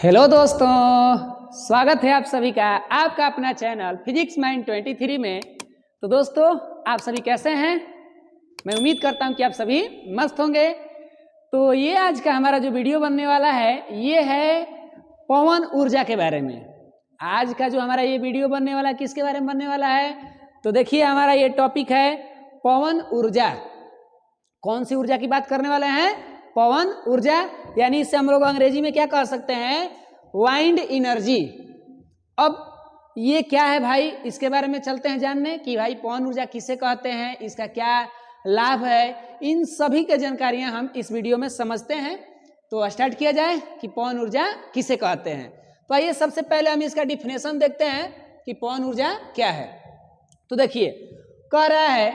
Hello दोस्तों, स्वागत है आप सभी का आपका अपना चैनल फिजिक्स माइंड 23 में। तो दोस्तों, आप सभी कैसे हैं? मैं उम्मीद करता हूं कि आप सभी मस्त होंगे। तो ये आज का हमारा जो वीडियो बनने वाला है ये है पवन ऊर्जा के बारे में। आज का जो हमारा ये वीडियो बनने वाला है किसके बारे में बनने वाला है? तो देखिए, हमारा ये टॉपिक है पवन ऊर्जा। कौन सी ऊर्जा की बात करने वाले हैं? पवन ऊर्जा, यानी इससे हम लोग अंग्रेजी में क्या कह सकते हैं? Wind energy. अब ये क्या है भाई, इसके बारे में चलते हैं जानने कि भाई पवन ऊर्जा किसे कहते हैं, इसका क्या लाभ है। इन सभी की जानकारियां हम इस वीडियो में समझते हैं। तो स्टार्ट किया जाए कि पवन ऊर्जा किसे कहते हैं। तो आइए सबसे पहले हम इसका डिफिनेशन देखते हैं कि पवन ऊर्जा क्या है। तो देखिए, कह रहा है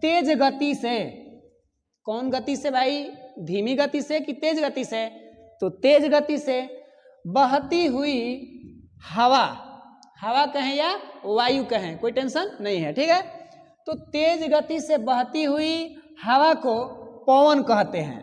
तेज गति से। कौन गति से भाई? धीमी गति से कि तेज गति से? तो तेज गति से बहती हुई हवा, हवा कहें या वायु कहें, कोई टेंशन नहीं है, ठीक है। तो तेज गति से बहती हुई हवा को पवन कहते हैं।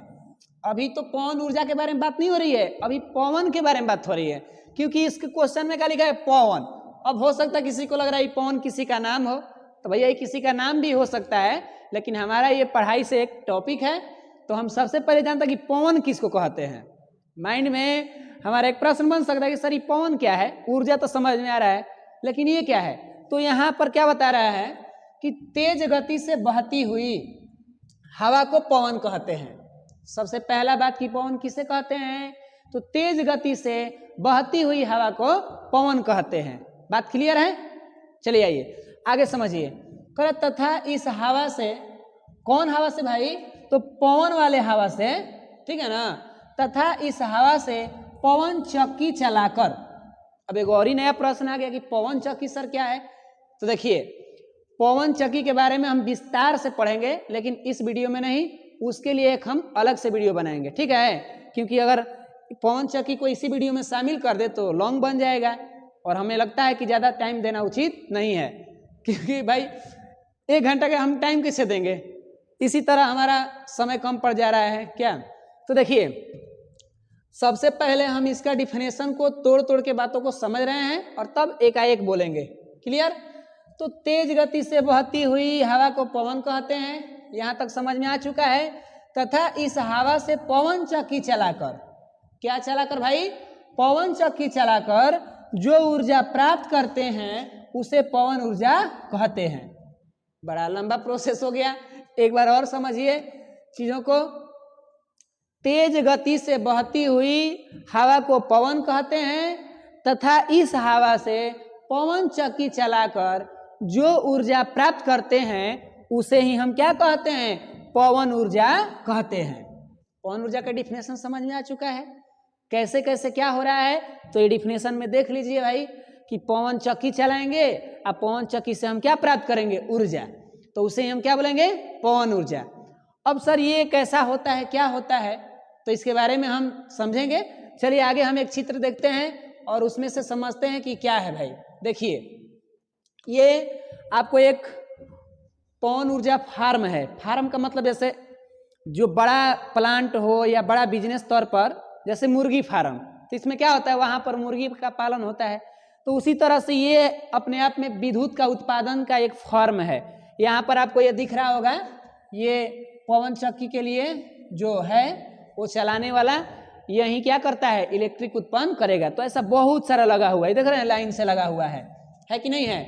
अभी तो पवन ऊर्जा के बारे में बात नहीं हो रही है, अभी पवन के बारे में बात हो रही है, क्योंकि इसके क्वेश्चन में क्या लिखा है? पवन। अब हो सकता है किसी को लग रहा है पवन किसी का नाम हो, तो भैया ये किसी का नाम भी हो सकता है, लेकिन हमारा ये पढ़ाई से एक टॉपिक है, तो हम सबसे पहले जानते हैं कि पवन किसको कहते हैं। माइंड में हमारा एक प्रश्न बन सकता है कि सर ये पवन क्या है? ऊर्जा तो समझ में आ रहा है, लेकिन ये क्या है? तो यहाँ पर क्या बता रहा है कि तेज गति से बहती हुई हवा को पवन कहते हैं। सबसे पहला बात कि पवन किसे कहते हैं? तो तेज गति से बहती हुई हवा को पवन कहते हैं। बात क्लियर है? चलिए आइए आगे समझिए। कर तथा इस हवा से, कौन हवा से भाई? तो पवन वाले हवा से, ठीक है ना। तथा इस हवा से पवन चक्की चलाकर। अब एक और ही नया प्रश्न आ गया कि पवन चक्की सर क्या है? तो देखिए, पवन चक्की के बारे में हम विस्तार से पढ़ेंगे, लेकिन इस वीडियो में नहीं, उसके लिए एक हम अलग से वीडियो बनाएंगे, ठीक है। क्योंकि अगर पवन चक्की को इसी वीडियो में शामिल कर दे तो लॉन्ग बन जाएगा, और हमें लगता है कि ज़्यादा टाइम देना उचित नहीं है, क्योंकि भाई 1 घंटा का हम टाइम कैसे देंगे? इसी तरह हमारा समय कम पड़ जा रहा है क्या। तो देखिए, सबसे पहले हम इसका डिफिनेशन को तोड़ तोड़ के बातों को समझ रहे हैं और तब एकाएक बोलेंगे। क्लियर? तो तेज गति से बहती हुई हवा को पवन कहते हैं, यहाँ तक समझ में आ चुका है। तथा इस हवा से पवन चक्की चलाकर, क्या चलाकर भाई? पवन चक्की चलाकर जो ऊर्जा प्राप्त करते हैं उसे पवन ऊर्जा कहते हैं। बड़ा लंबा प्रोसेस हो गया, एक बार और समझिए चीजों को। तेज गति से बहती हुई हवा को पवन कहते हैं, तथा इस हवा से पवन चक्की चलाकर जो ऊर्जा प्राप्त करते हैं उसे ही हम क्या कहते हैं? पवन ऊर्जा कहते हैं। पवन ऊर्जा का डिफिनेशन समझ में आ चुका है, कैसे कैसे क्या हो रहा है। तो ये डिफिनेशन में देख लीजिए भाई कि पवन चक्की चलाएंगे और पवन चक्की से हम क्या प्राप्त करेंगे? ऊर्जा। तो उसे हम क्या बोलेंगे? पवन ऊर्जा। अब सर ये कैसा होता है, क्या होता है? तो इसके बारे में हम समझेंगे। चलिए आगे हम एक चित्र देखते हैं और उसमें से समझते हैं कि क्या है भाई। देखिए, ये आपको एक पवन ऊर्जा फार्म है। फार्म का मतलब जैसे जो बड़ा प्लांट हो या बड़ा बिजनेस तौर पर, जैसे मुर्गी फार्म, तो इसमें क्या होता है? वहां पर मुर्गी का पालन होता है। तो उसी तरह से ये अपने आप में विद्युत का उत्पादन का एक फॉर्म है। यहाँ पर आपको ये दिख रहा होगा, ये पवन चक्की के लिए जो है वो चलाने वाला यही क्या करता है? इलेक्ट्रिक उत्पन्न करेगा। तो ऐसा बहुत सारा लगा हुआ है, देख रहे हैं लाइन से लगा हुआ है कि नहीं है?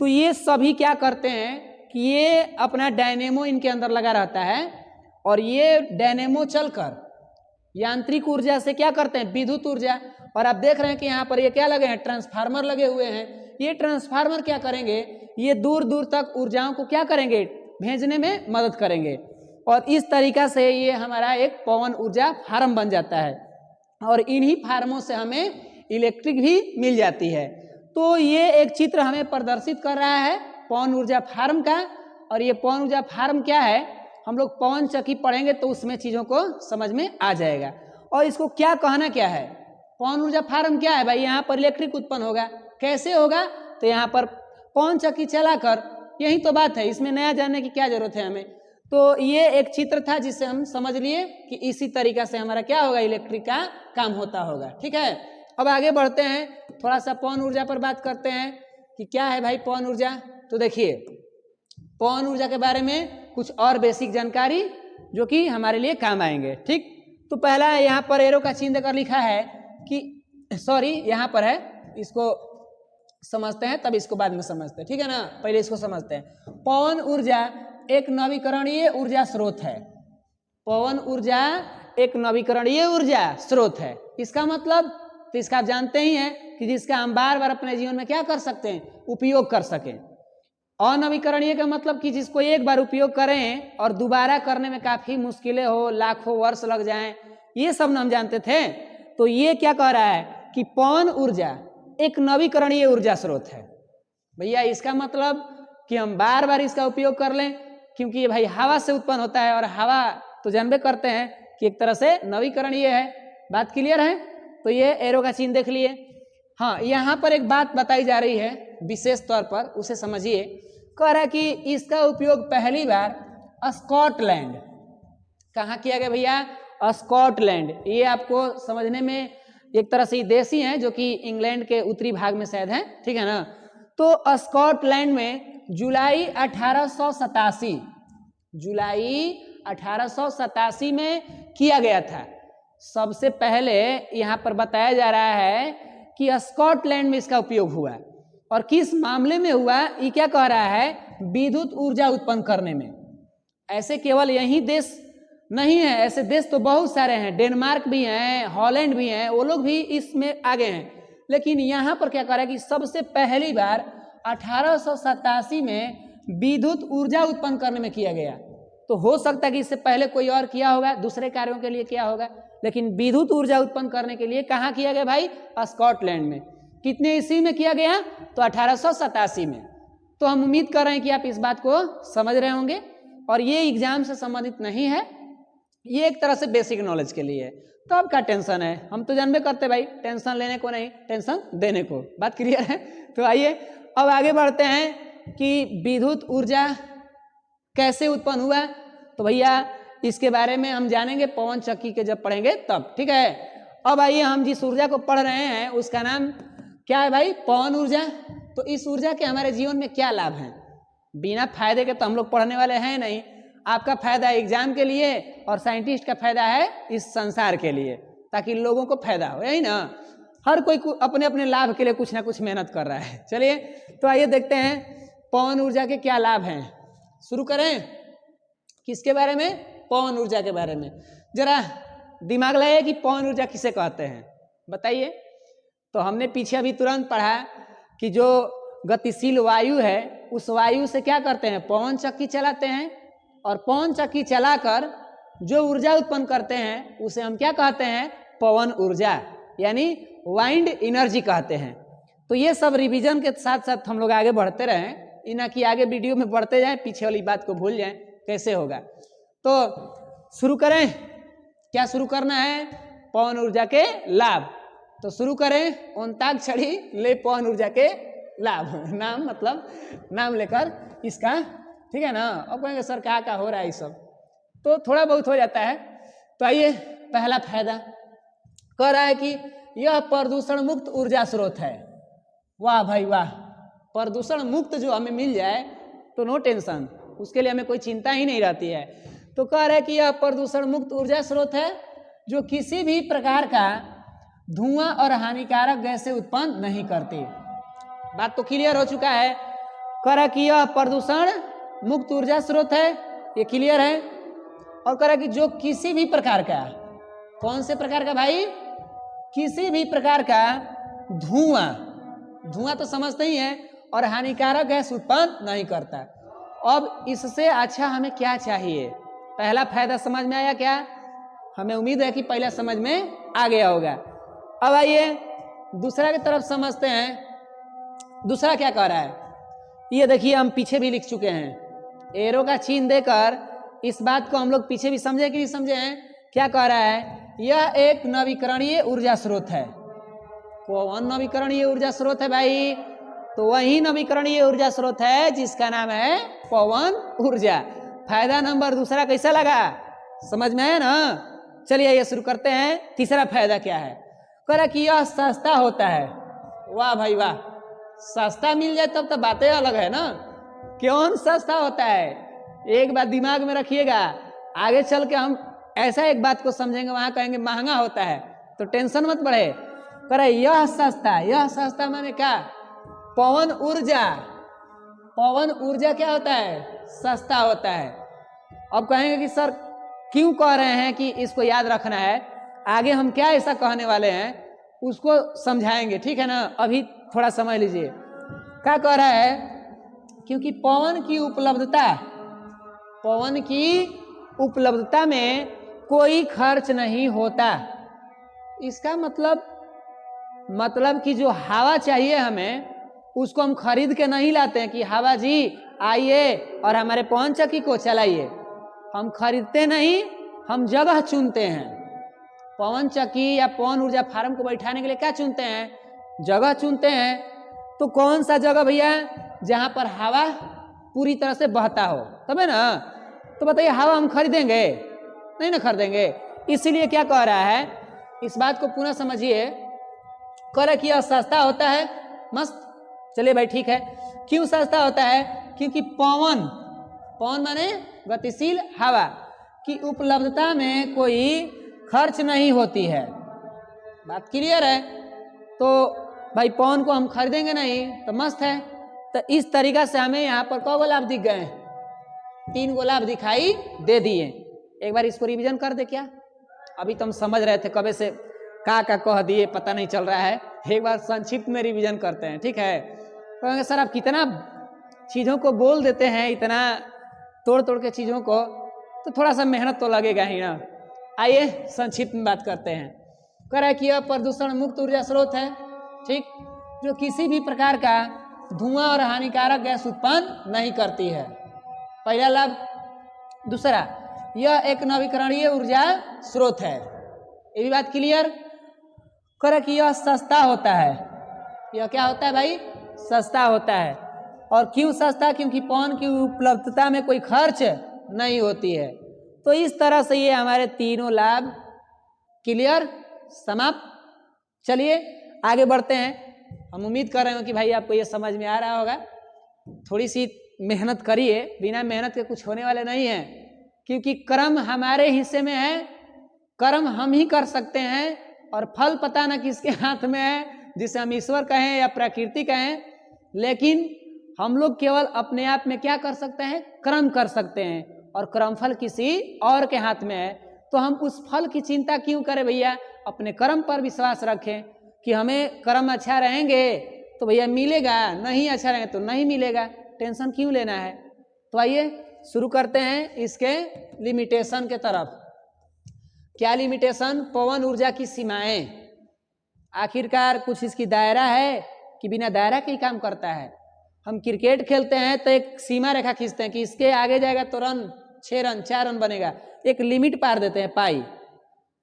तो ये सभी क्या करते हैं कि ये अपना डायनेमो इनके अंदर लगा रहता है, और ये डायनेमो चलकर यांत्रिक ऊर्जा से क्या करते हैं? विद्युत ऊर्जा। और आप देख रहे हैं कि यहाँ पर ये क्या लगे हैं? ट्रांसफार्मर लगे हुए हैं। ये ट्रांसफार्मर क्या करेंगे? ये दूर दूर तक ऊर्जाओं को क्या करेंगे? भेजने में मदद करेंगे। और इस तरीका से ये हमारा एक पवन ऊर्जा फार्म बन जाता है, और इन्हीं फार्मों से हमें इलेक्ट्रिक भी मिल जाती है। तो ये एक चित्र हमें प्रदर्शित कर रहा है पवन ऊर्जा फार्म का। और ये पवन ऊर्जा फार्म क्या है, हम लोग पवन चक्की पढ़ेंगे तो उसमें चीज़ों को समझ में आ जाएगा। और इसको क्या कहना क्या है? पवन ऊर्जा फार्म क्या है भाई? यहाँ पर इलेक्ट्रिक उत्पन्न होगा। कैसे होगा? तो यहाँ पर पवन चक्की चलाकर, यही तो बात है, इसमें नया जानने की क्या जरूरत है हमें। तो ये एक चित्र था जिससे हम समझ लिए कि इसी तरीका से हमारा क्या होगा? इलेक्ट्रिक का काम होता होगा, ठीक है। अब आगे बढ़ते हैं, थोड़ा सा पवन ऊर्जा पर बात करते हैं कि क्या है भाई पवन ऊर्जा। तो देखिए पवन ऊर्जा के बारे में कुछ और बेसिक जानकारी जो कि हमारे लिए काम आएंगे। ठीक, तो पहला यहाँ पर एरो का चिन्ह देकर लिखा है कि सॉरी यहाँ पर है, इसको समझते हैं तब इसको बाद में समझते हैं, ठीक है ना, पहले इसको समझते हैं। पवन ऊर्जा एक नवीकरणीय ऊर्जा स्रोत है। पवन ऊर्जा एक नवीकरणीय ऊर्जा स्रोत है। इसका मतलब तो इसका आप जानते ही हैं कि जिसका हम बार बार अपने जीवन में क्या कर सकते हैं, उपयोग कर सकें। अनवीकरणीय का मतलब कि जिसको एक बार उपयोग करें और दोबारा करने में काफी मुश्किलें हो, लाखों वर्ष लग जाएं, ये सब हम जानते थे। तो ये क्या कह रहा है कि पवन ऊर्जा एक नवीकरणीय ऊर्जा स्रोत है। भैया इसका मतलब कि हम बार बार इसका उपयोग कर लें, क्योंकि ये भाई हवा से उत्पन्न होता है और हवा तो जानबे करते हैं कि एक तरह से नवीकरणीय है। बात क्लियर है? तो ये एरो का चिन्ह देख लिए। हाँ, यहाँ पर एक बात बताई जा रही है विशेष तौर पर, उसे समझिए। कह रहा है कि इसका उपयोग पहली बार स्कॉटलैंड, कहाँ किया गया भैया? स्कॉटलैंड। ये आपको समझने में एक तरह से देश ही है जो कि इंग्लैंड के उत्तरी भाग में शायद है, ठीक है ना। तो स्कॉटलैंड में जुलाई 1887 में किया गया था। सबसे पहले यहाँ पर बताया जा रहा है कि स्कॉटलैंड में इसका उपयोग हुआ, और किस मामले में हुआ ये क्या कह रहा है? विद्युत ऊर्जा उत्पन्न करने में। ऐसे केवल यही देश नहीं है, ऐसे देश तो बहुत सारे हैं, डेनमार्क भी हैं, हॉलैंड भी हैं, वो लोग भी इसमें आगे हैं। लेकिन यहाँ पर क्या कह रहा है कि सबसे पहली बार 1887 में विद्युत ऊर्जा उत्पन्न करने में किया गया। तो हो सकता है कि इससे पहले कोई और किया होगा, दूसरे कार्यों के लिए किया होगा, लेकिन विद्युत ऊर्जा उत्पन्न करने के लिए कहाँ किया गया भाई? स्कॉटलैंड में। कितने ईस्वी में किया गया? तो 1887 में। तो हम उम्मीद कर रहे हैं कि आप इस बात को समझ रहे होंगे, और ये एग्जाम से संबंधित नहीं है, ये एक तरह से बेसिक नॉलेज के लिए है। तो अब क्या टेंशन है? हम तो जानबे करते भाई, टेंशन लेने को नहीं, टेंशन देने को। बात क्लियर है? तो आइए अब आगे बढ़ते हैं कि विद्युत ऊर्जा कैसे उत्पन्न हुआ। तो भैया इसके बारे में हम जानेंगे पवन चक्की के जब पढ़ेंगे तब, ठीक है। अब आइए हम जिस ऊर्जा को पढ़ रहे हैं उसका नाम क्या है भाई? पवन ऊर्जा। तो इस ऊर्जा के हमारे जीवन में क्या लाभ हैं? बिना फायदे के तो हम लोग पढ़ने वाले हैं नहीं। आपका फायदा एग्जाम के लिए और साइंटिस्ट का फायदा है इस संसार के लिए, ताकि लोगों को फायदा हो, यही ना। हर कोई अपने अपने लाभ के लिए कुछ ना कुछ मेहनत कर रहा है। चलिए तो आइए देखते हैं पवन ऊर्जा के क्या लाभ हैं। शुरू करें किसके बारे में? पवन ऊर्जा के बारे में। जरा दिमाग लगाइए कि पवन ऊर्जा किसे कहते हैं, बताइए। तो हमने पीछे अभी तुरंत पढ़ा कि जो गतिशील वायु है उस वायु से क्या करते हैं? पवन चक्की चलाते हैं, और पवन चक्की चलाकर जो ऊर्जा उत्पन्न करते हैं उसे हम क्या कहते हैं? पवन ऊर्जा, यानी वाइंड एनर्जी कहते हैं। तो ये सब रिवीजन के साथ साथ हम लोग आगे बढ़ते रहें, इना कि आगे वीडियो में बढ़ते जाएं, पीछे वाली बात को भूल जाएं, कैसे होगा। तो शुरू करें, क्या शुरू करना है? पवन ऊर्जा के लाभ। तो शुरू करें अंताक्षरी ले पवन ऊर्जा के लाभ। नाम मतलब नाम लेकर इसका, ठीक है ना। अब कहेंगे सर क्या हो रहा है ये सब, तो थोड़ा बहुत हो जाता है। तो आइए पहला फायदा कह रहा है कि यह प्रदूषण मुक्त ऊर्जा स्रोत है। वाह भाई वाह, प्रदूषण मुक्त जो हमें मिल जाए तो नो टेंशन, उसके लिए हमें कोई चिंता ही नहीं रहती है। तो कह रहा है कि यह प्रदूषण मुक्त ऊर्जा स्रोत है जो किसी भी प्रकार का धुआं और हानिकारक गैसें उत्पन्न नहीं करती। बात तो क्लियर हो चुका है। कह रहा है कि यह प्रदूषण मुक्त ऊर्जा स्रोत है, ये क्लियर है। और कह रहा है कि जो किसी भी प्रकार का, कौन से प्रकार का भाई? किसी भी प्रकार का धुआं तो समझते ही है, और हानिकारक गैस उत्पन्न नहीं करता। अब इससे अच्छा हमें क्या चाहिए? पहला फायदा समझ में आया क्या? हमें उम्मीद है कि पहला समझ में आ गया होगा। अब आइए दूसरा की तरफ समझते हैं। दूसरा क्या कह रहा है ये देखिए, हम पीछे भी लिख चुके हैं। एरो का चिन्ह देकर इस बात को हम लोग पीछे भी समझे कि नहीं समझे हैं। क्या कह रहा है? यह एक नवीकरणीय ऊर्जा स्रोत है। कौन नवीकरणीय ऊर्जा स्रोत है भाई? तो वही नवीकरणीय ऊर्जा स्रोत है जिसका नाम है पवन ऊर्जा। फायदा नंबर दूसरा कैसा लगा? समझ में आया ना? चलिए ये शुरू करते हैं। तीसरा फायदा क्या है? कह कि यह सस्ता होता है। वाह भाई वाह, सस्ता मिल जाए तब तो बातें अलग है ना। क्यों सस्ता होता है, एक बात दिमाग में रखिएगा, आगे चल के हम ऐसा एक बात को समझेंगे, वहां कहेंगे महंगा होता है, तो टेंशन मत बढ़े। करे यह सस्ता माने क्या, पवन ऊर्जा, पवन ऊर्जा क्या होता है, सस्ता होता है। अब कहेंगे कि सर क्यों कह रहे हैं कि इसको याद रखना है, आगे हम क्या ऐसा कहने वाले हैं उसको समझाएंगे, ठीक है ना। अभी थोड़ा समझ लीजिए क्या कह रहा है, क्योंकि पवन की उपलब्धता में कोई खर्च नहीं होता। इसका मतलब कि जो हवा चाहिए हमें उसको हम खरीद के नहीं लाते हैं कि हवा जी आइए और हमारे पवन चक्की को चलाइए। हम खरीदते नहीं, हम जगह चुनते हैं। पवन चक्की या पवन ऊर्जा फार्म को बैठाने के लिए क्या चुनते हैं, जगह चुनते हैं। तो कौन सा जगह भैया, जहां पर हवा पूरी तरह से बहता हो, तब है ना। तो बताइए हवा हम खरीदेंगे, नहीं ना खरीदेंगे। इसीलिए क्या कह रहा है, इस बात को पुनः समझिए। कह रहा कि यह सस्ता होता है, मस्त, चलिए भाई ठीक है। क्यों सस्ता होता है, क्योंकि पवन माने गतिशील हवा की उपलब्धता में कोई खर्च नहीं होती है। बात क्लियर है। तो भाई पवन को हम खरीदेंगे नहीं तो मस्त है। तो इस तरीका से हमें यहाँ पर कौ लाभ दिख गए, 3 लाभ दिखाई दे दिए। एक बार इसको रिवीजन कर दे क्या, अभी तो हम समझ रहे थे कबे से का कह दिए पता नहीं चल रहा है। एक बार संक्षिप्त में रिवीजन करते हैं, ठीक है। कहेंगे सर आप कितना चीज़ों को बोल देते हैं, इतना तोड़ के चीज़ों को, तो थोड़ा सा मेहनत तो लगेगा ही ना। आइए संक्षिप्त में बात करते हैं। कह रहा है कि यह प्रदूषण मुक्त ऊर्जा स्रोत है, ठीक, जो किसी भी प्रकार का धुआं और हानिकारक गैस उत्पन्न नहीं करती है, पहला लाभ। दूसरा, यह एक नवीकरणीय ऊर्जा स्रोत है, ये भी बात क्लियर। कह रहा है कि यह सस्ता होता है, यह क्या होता है भाई, सस्ता होता है। और क्यों सस्ता, क्योंकि पवन की उपलब्धता में कोई खर्च नहीं होती है। तो इस तरह से ये हमारे तीनों लाभ क्लियर, समाप्त। चलिए आगे बढ़ते हैं। हम उम्मीद कर रहे हो कि भाई आपको ये समझ में आ रहा होगा। थोड़ी सी मेहनत करिए, बिना मेहनत के कुछ होने वाले नहीं है, क्योंकि कर्म हमारे हिस्से में है, कर्म हम ही कर सकते हैं और फल पता ना किसके हाथ में है, जिसे हम ईश्वर कहें या प्रकृति कहें। लेकिन हम लोग केवल अपने आप में क्या कर सकते हैं, कर्म कर सकते हैं, और कर्मफल किसी और के हाथ में है। तो हम उस फल की चिंता क्यों करें भैया, अपने कर्म पर विश्वास रखें कि हमें कर्म अच्छा रहेंगे तो भैया मिलेगा, नहीं अच्छा रहेंगे तो नहीं मिलेगा, टेंशन क्यों लेना है। तो आइए शुरू करते हैं इसके लिमिटेशन के तरफ। क्या लिमिटेशन, पवन ऊर्जा की सीमाएं, आखिरकार कुछ इसकी दायरा है कि बिना दायरा के ही काम करता है। हम क्रिकेट खेलते हैं तो एक सीमा रेखा खींचते हैं कि इसके आगे जाएगा तो रन 6 रन 4 रन बनेगा, एक लिमिट पार देते हैं, पाई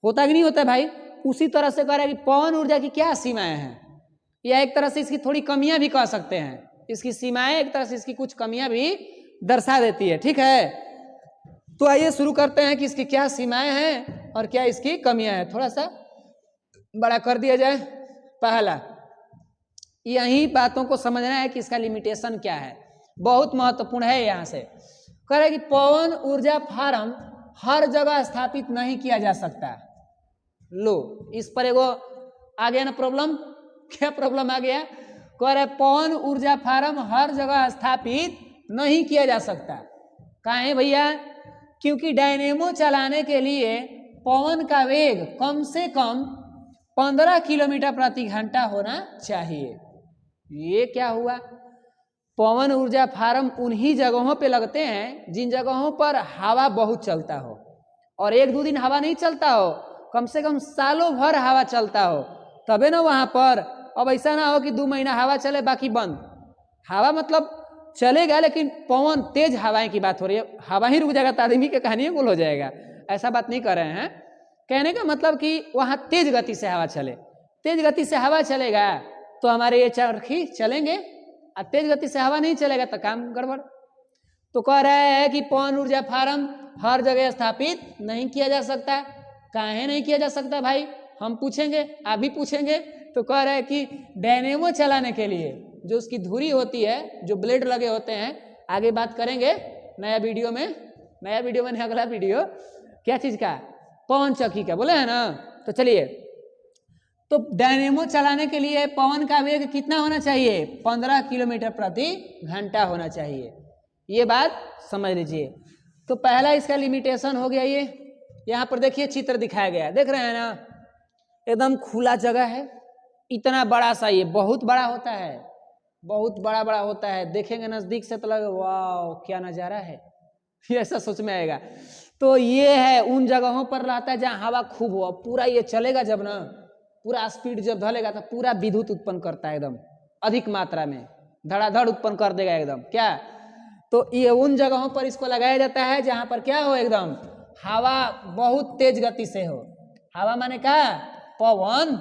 होता कि नहीं होता भाई। उसी तरह से कह रहा है कि पवन ऊर्जा की क्या सीमाएं हैं, या एक तरह से इसकी थोड़ी कमियां भी कह सकते हैं। इसकी सीमाएं एक तरह से इसकी कुछ कमियां भी दर्शा देती है, ठीक है। तो आइए शुरू करते हैं कि इसकी क्या सीमाएं हैं और क्या इसकी कमियां हैं। थोड़ा सा बड़ा कर दिया जाए। पहला, यही बातों को समझना है कि इसका लिमिटेशन क्या है, बहुत महत्वपूर्ण है। यहाँ से कह रहे कि पवन ऊर्जा फार्म हर जगह स्थापित नहीं किया जा सकता। लो, इस पर एगो आ गया ना प्रॉब्लम, क्या प्रॉब्लम आ गया, कह रहे पवन ऊर्जा फार्म हर जगह स्थापित नहीं किया जा सकता। काहे भैया, क्योंकि डायनेमो चलाने के लिए पवन का वेग कम से कम 15 किलोमीटर प्रति घंटा होना चाहिए। ये क्या हुआ, पवन ऊर्जा फार्म उन्हीं जगहों पे लगते हैं जिन जगहों पर हवा बहुत चलता हो, और 1-2 दिन हवा नहीं चलता हो, कम से कम सालों भर हवा चलता हो, तबे ना वहां पर। अब ऐसा ना हो कि 2 महीना हवा चले बाकी बंद। हवा मतलब चलेगा, लेकिन पवन तेज हवाएं की बात हो रही है, हवा ही रुक जाएगा तो आदमी की कहानी गुल हो जाएगा, ऐसा बात नहीं कर रहे हैं। कहने का मतलब कि वहां तेज गति से हवा चले, तेज गति से हवा चलेगा तो हमारे ये चरखी चलेंगे, और तेज गति से हवा नहीं चलेगा तो काम गड़बड़। तो कह रहे हैं कि पवन ऊर्जा फार्म हर जगह स्थापित नहीं किया जा सकता। काहे नहीं किया जा सकता भाई, हम पूछेंगे, आप भी पूछेंगे। तो कह रहे हैं कि डायनेमो चलाने के लिए जो उसकी धुरी होती है, जो ब्लेड लगे होते हैं, आगे बात करेंगे नया वीडियो में नहीं, अगला वीडियो क्या चीज का, पवन चक्की का, बोले है ना। तो चलिए, तो डायनेमो चलाने के लिए पवन का वेग कितना होना चाहिए, 15 किलोमीटर प्रति घंटा होना चाहिए। ये बात समझ लीजिए। तो पहला इसका लिमिटेशन हो गया। ये यहाँ पर देखिए चित्र दिखाया गया है, देख रहे हैं ना, एकदम खुला जगह है, इतना बड़ा सा, ये बहुत बड़ा होता है, बहुत बड़ा बड़ा होता है। देखेंगे नजदीक से तो लगे वाह क्या नजारा है, ऐसा सोच में आएगा। तो ये है उन जगहों पर रहता है जहाँ हवा खूब हो, पूरा ये चलेगा जब ना, पूरा स्पीड जब धलेगा तो पूरा विद्युत उत्पन्न करता है, एकदम अधिक मात्रा में धड़ाधड़ उत्पन्न कर देगा एकदम क्या। तो ये उन जगहों पर इसको लगाया जाता है जहां पर क्या हो, एकदम हवा बहुत तेज गति से हो। हवा माने क्या, पवन,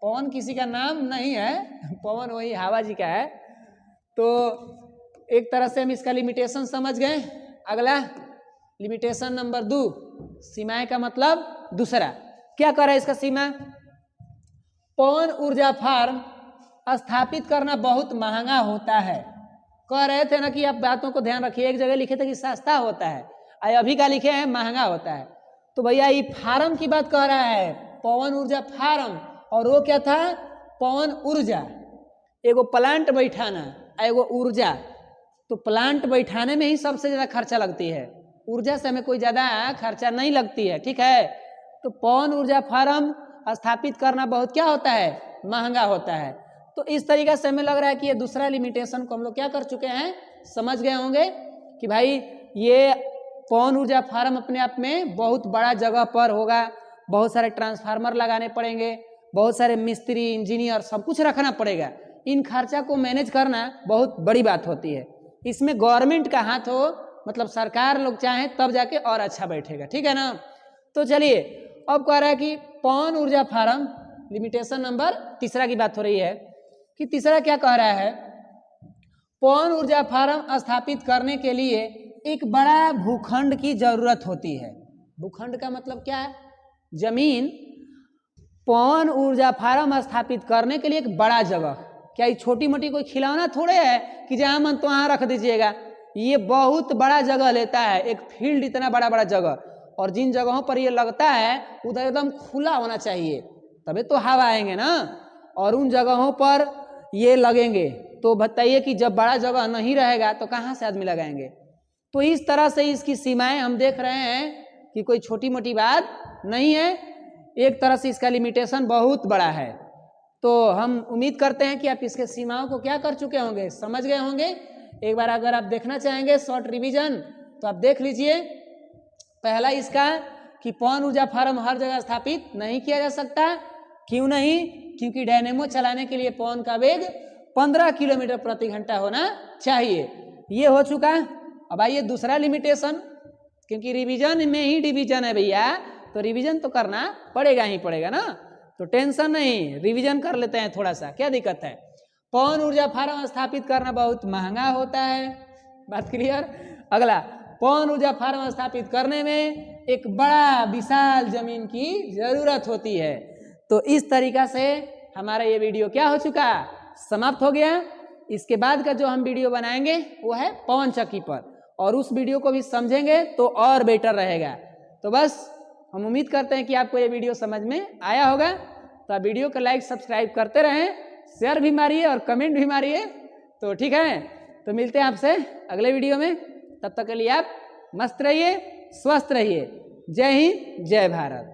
पवन किसी का नाम नहीं है, पवन वही हवा जी का है। तो एक तरह से हम इसका लिमिटेशन समझ गए। अगला लिमिटेशन नंबर 2, सीमाएं का मतलब दूसरा क्या कर रहा है इसका सीमा। पवन ऊर्जा फार्म स्थापित करना बहुत महंगा होता है। कह रहे थे ना कि आप बातों को ध्यान रखिए, एक जगह लिखे थे कि सस्ता होता है, अभी का लिखे हैं महंगा होता है। तो भैया ये फार्म की बात कह रहा है, पवन ऊर्जा फार्म, और वो क्या था, पवन ऊर्जा, एगो प्लांट बैठाना, एगो ऊर्जा। तो प्लांट बैठाने में ही सबसे ज्यादा खर्चा लगती है, ऊर्जा से हमें कोई ज्यादा खर्चा नहीं लगती है, ठीक है। तो पवन ऊर्जा फार्म स्थापित करना बहुत क्या होता है, महंगा होता है। तो इस तरीके से हमें लग रहा है कि ये दूसरा लिमिटेशन को हम लोग क्या कर चुके हैं, समझ गए होंगे कि भाई ये पवन ऊर्जा फार्म अपने आप में बहुत बड़ा जगह पर होगा, बहुत सारे ट्रांसफार्मर लगाने पड़ेंगे, बहुत सारे मिस्त्री इंजीनियर सब कुछ रखना पड़ेगा। इन खर्चा को मैनेज करना बहुत बड़ी बात होती है। इसमें गवर्नमेंट का हाथ हो, मतलब सरकार लोग चाहें तब जाके और अच्छा बैठेगा, ठीक है ना। तो चलिए अब कह रहा है कि पवन ऊर्जा फार्म, लिमिटेशन नंबर तीसरा की बात हो रही है कि तीसरा क्या कह रहा है, पवन ऊर्जा फार्म स्थापित करने के लिए एक बड़ा भूखंड की जरूरत होती है। भूखंड का मतलब क्या है, जमीन। पवन ऊर्जा फार्म स्थापित करने के लिए एक बड़ा जगह, क्या ये छोटी मोटी कोई खिलौना थोड़े है कि जहां मन तो वहां रख दीजिएगा। ये बहुत बड़ा जगह लेता है, एक फील्ड इतना बड़ा बड़ा जगह। और जिन जगहों पर ये लगता है उधर एकदम खुला होना चाहिए, तभी तो हवा आएंगे ना। और उन जगहों पर ये लगेंगे, तो बताइए कि जब बड़ा जगह नहीं रहेगा तो कहाँ से आदमी लगाएंगे। तो इस तरह से इसकी सीमाएं हम देख रहे हैं कि कोई छोटी मोटी बात नहीं है, एक तरह से इसका लिमिटेशन बहुत बड़ा है। तो हम उम्मीद करते हैं कि आप इसके सीमाओं को क्या कर चुके होंगे, समझ गए होंगे। एक बार अगर आप देखना चाहेंगे शॉर्ट रिवीजन तो आप देख लीजिए। पहला इसका कि पवन ऊर्जा फार्म हर जगह स्थापित नहीं किया जा सकता। क्यों नहीं, क्योंकि डायनेमो चलाने के लिए पवन का वेग 15 किलोमीटर प्रति घंटा होना चाहिए। ये हो चुका। अब आइए दूसरा लिमिटेशन, क्योंकि रिवीजन में ही डिवीजन है भैया, तो रिवीजन तो करना पड़ेगा ही पड़ेगा ना। तो टेंशन नहीं, रिवीजन कर लेते हैं थोड़ा सा, क्या दिक्कत है। पवन ऊर्जा फार्म स्थापित करना बहुत महंगा होता है, बात क्लियर। अगला, पवन ऊर्जा फार्म स्थापित करने में एक बड़ा विशाल जमीन की जरूरत होती है। तो इस तरीका से हमारा ये वीडियो क्या हो चुका, समाप्त हो गया। इसके बाद का जो हम वीडियो बनाएंगे वो है पवन चक्की पर, और उस वीडियो को भी समझेंगे तो और बेटर रहेगा। तो बस हम उम्मीद करते हैं कि आपको ये वीडियो समझ में आया होगा। तो आप वीडियो को लाइक सब्सक्राइब करते रहें, शेयर भी मारिए और कमेंट भी मारिए। तो ठीक है, तो मिलते हैं आपसे अगले वीडियो में। तब तक के लिए आप मस्त रहिए, स्वस्थ रहिए। जय हिंद, जय भारत।